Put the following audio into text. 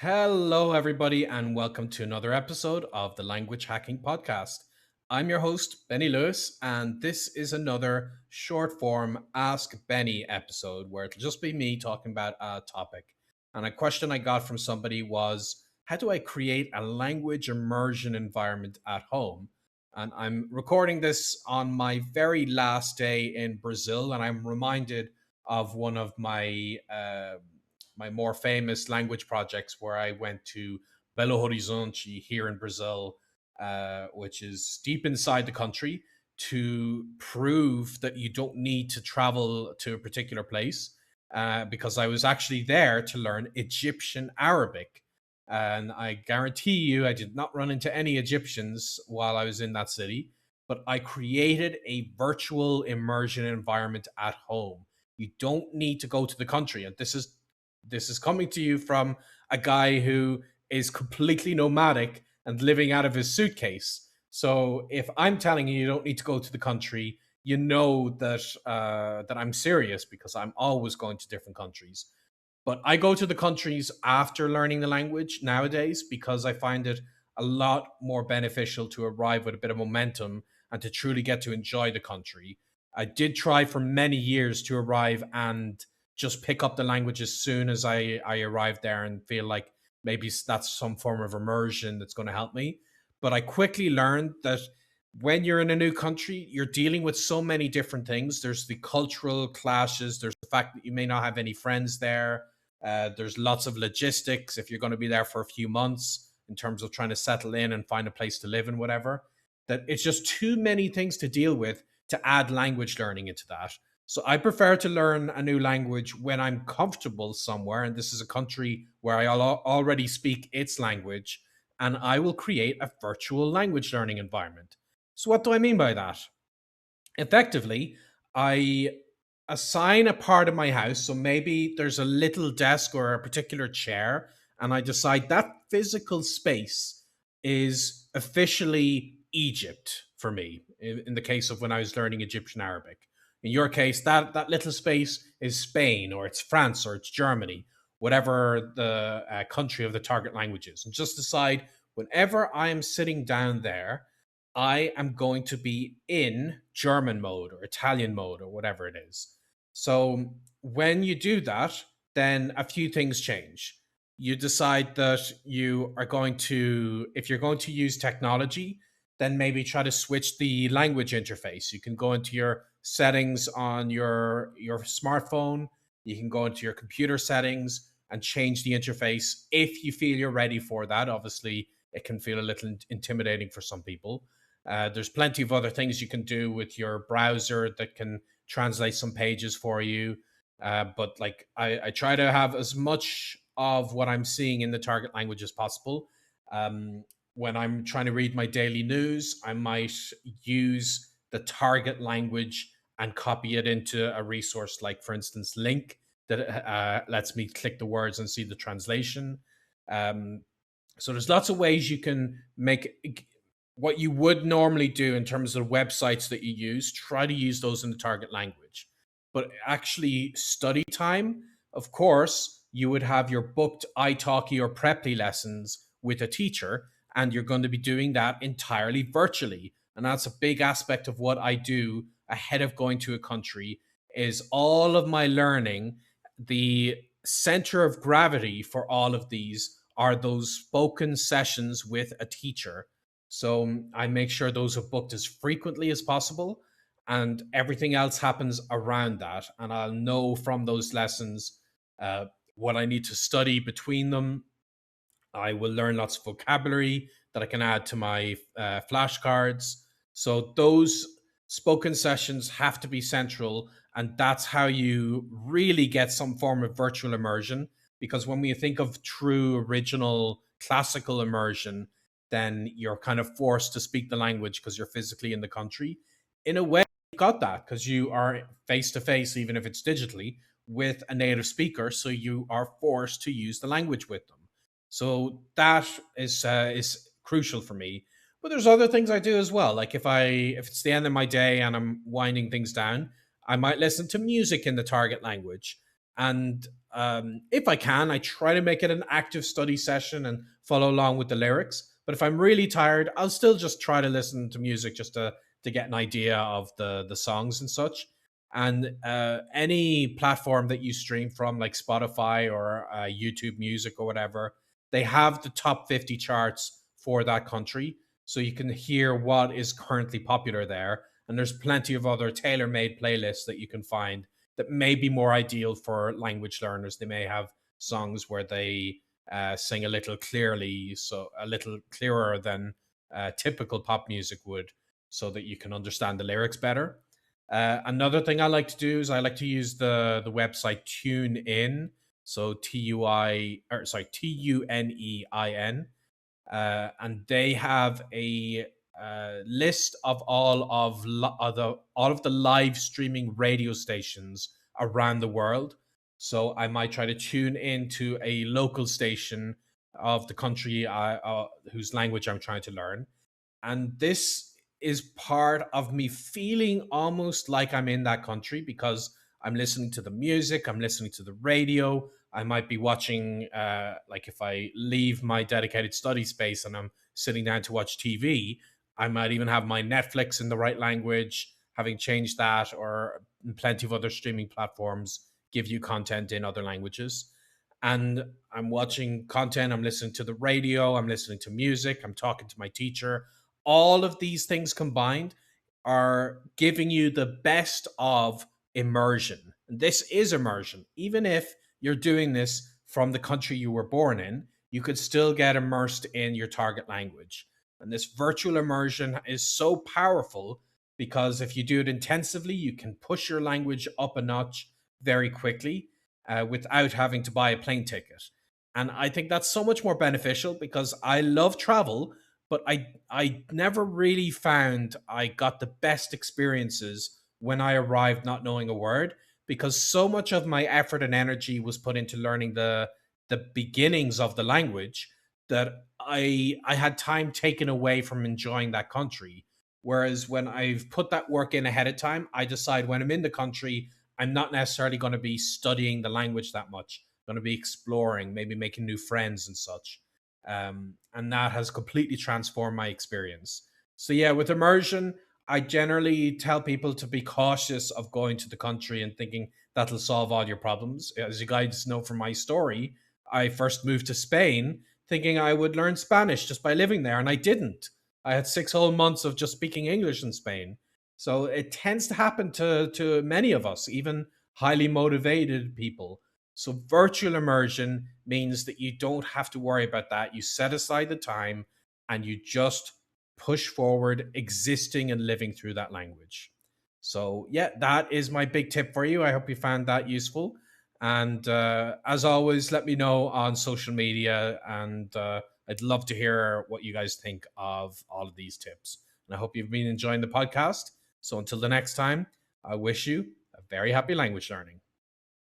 Hello, everybody, and welcome to another episode of the Language Hacking Podcast. I'm your host, Benny Lewis, and this is another short form Ask Benny episode where it'll just be me talking about a topic. And a question I got from somebody was, how do I create a language immersion environment at home? And I'm recording this on my very last day in Brazil, and I'm reminded of one of my more famous language projects where I went to Belo Horizonte here in Brazil, which is deep inside the country, to prove that you don't need to travel to a particular place. Because I was actually there to learn Egyptian Arabic. And I guarantee you, I did not run into any Egyptians while I was in that city, but I created a virtual immersion environment at home. You don't need to go to the country. And this is coming to you from a guy who is completely nomadic and living out of his suitcase. So if I'm telling you you don't need to go to the country, you know that I'm serious because I'm always going to different countries. But I go to the countries after learning the language nowadays because I find it a lot more beneficial to arrive with a bit of momentum and to truly get to enjoy the country. I did try for many years to arrive and just pick up the language as soon as I arrived there and feel like maybe that's some form of immersion that's going to help me. But I quickly learned that when you're in a new country, you're dealing with so many different things. There's the cultural clashes, there's the fact that you may not have any friends there, there's lots of logistics if you're going to be there for a few months in terms of trying to settle in and find a place to live and whatever. That it's just too many things to deal with to add language learning into that. So I prefer to learn a new language when I'm comfortable somewhere, and this is a country where I already speak its language, and I will create a virtual language learning environment. So what do I mean by that? Effectively, I assign a part of my house. So maybe there's a little desk or a particular chair, and I decide that physical space is officially Egypt for me, in the case of when I was learning Egyptian Arabic. In your case, that little space is Spain or it's France or it's Germany, whatever the country of the target language is. And just decide whenever I am sitting down there, I am going to be in German mode or Italian mode or whatever it is. So when you do that, then a few things change. You decide that you are going to, if you're going to use technology, then maybe try to switch the language interface. You can go into your settings on your smartphone. You can go into your computer settings and change the interface if you feel you're ready for that. Obviously, it can feel a little intimidating for some people. There's plenty of other things you can do with your browser that can translate some pages for you. But like I try to have as much of what I'm seeing in the target language as possible. When I'm trying to read my daily news, I might use the target language and copy it into a resource like, for instance, Link that lets me click the words and see the translation. Um, so there's lots of ways you can make what you would normally do in terms of websites that you use, try to use those in the target language. But actually, study time, of course, you would have your booked italki or Preply lessons with a teacher, and you're going to be doing that entirely virtually. And that's a big aspect of what I do ahead of going to a country is all of my learning, the center of gravity for all of these are those spoken sessions with a teacher. So I make sure those are booked as frequently as possible, and everything else happens around that. And I'll know from those lessons uh, what I need to study between them. I will learn lots of vocabulary that I can add to my flashcards. So those spoken sessions have to be central, and that's how you really get some form of virtual immersion. Because when we think of true, original, classical immersion, then you're kind of forced to speak the language because you're physically in the country. In a way, you got that because you are face to face, even if it's digitally, with a native speaker. So you are forced to use the language with them. So that is crucial for me. But there's other things I do as well. Like if it's the end of my day and I'm winding things down, I might listen to music in the target language. And if I can, I try to make it an active study session and follow along with the lyrics. But if I'm really tired, I'll still just try to listen to music just to get an idea of the songs and such. And any platform that you stream from, like Spotify or YouTube Music or whatever, they have the top 50 charts for that country. So you can hear what is currently popular there. And there's plenty of other tailor made playlists that you can find that may be more ideal for language learners. They may have songs where they sing a little clearly, so a little clearer than typical pop music would, so that you can understand the lyrics better. Another thing I like to do is I like to use the website TuneIn, so TUNEIN, and they have a list of all of the live streaming radio stations around the world. So I might try to tune into a local station of the country whose language I'm trying to learn, and this is part of me feeling almost like I'm in that country because I'm listening to the music, I'm listening to the radio. I might be watching, like if I leave my dedicated study space and I'm sitting down to watch TV, I might even have my Netflix in the right language, having changed that, or plenty of other streaming platforms give you content in other languages. And I'm watching content, I'm listening to the radio, I'm listening to music, I'm talking to my teacher. All of these things combined are giving you the best of immersion. And this is immersion. Even if you're doing this from the country you were born in, you could still get immersed in your target language. And this virtual immersion is so powerful because if you do it intensively, you can push your language up a notch very quickly without having to buy a plane ticket. And I think that's so much more beneficial because I love travel, but I never really found I got the best experiences when I arrived not knowing a word, because so much of my effort and energy was put into learning the beginnings of the language that I had time taken away from enjoying that country. Whereas when I've put that work in ahead of time, I decide when I'm in the country, I'm not necessarily going to be studying the language that much. I'm going to be exploring, maybe making new friends and such. And that has completely transformed my experience. So yeah, with immersion, I generally tell people to be cautious of going to the country and thinking that'll solve all your problems. As you guys know from my story, I first moved to Spain thinking I would learn Spanish just by living there, and I didn't. I had 6 whole months of just speaking English in Spain. So it tends to happen to many of us, even highly motivated people. So virtual immersion means that you don't have to worry about that. You set aside the time and you just push forward existing and living through that language. So, yeah, that is my big tip for you. I hope you found that useful. And as always, let me know on social media. And I'd love to hear what you guys think of all of these tips. And I hope you've been enjoying the podcast. So, until the next time, I wish you a very happy language learning.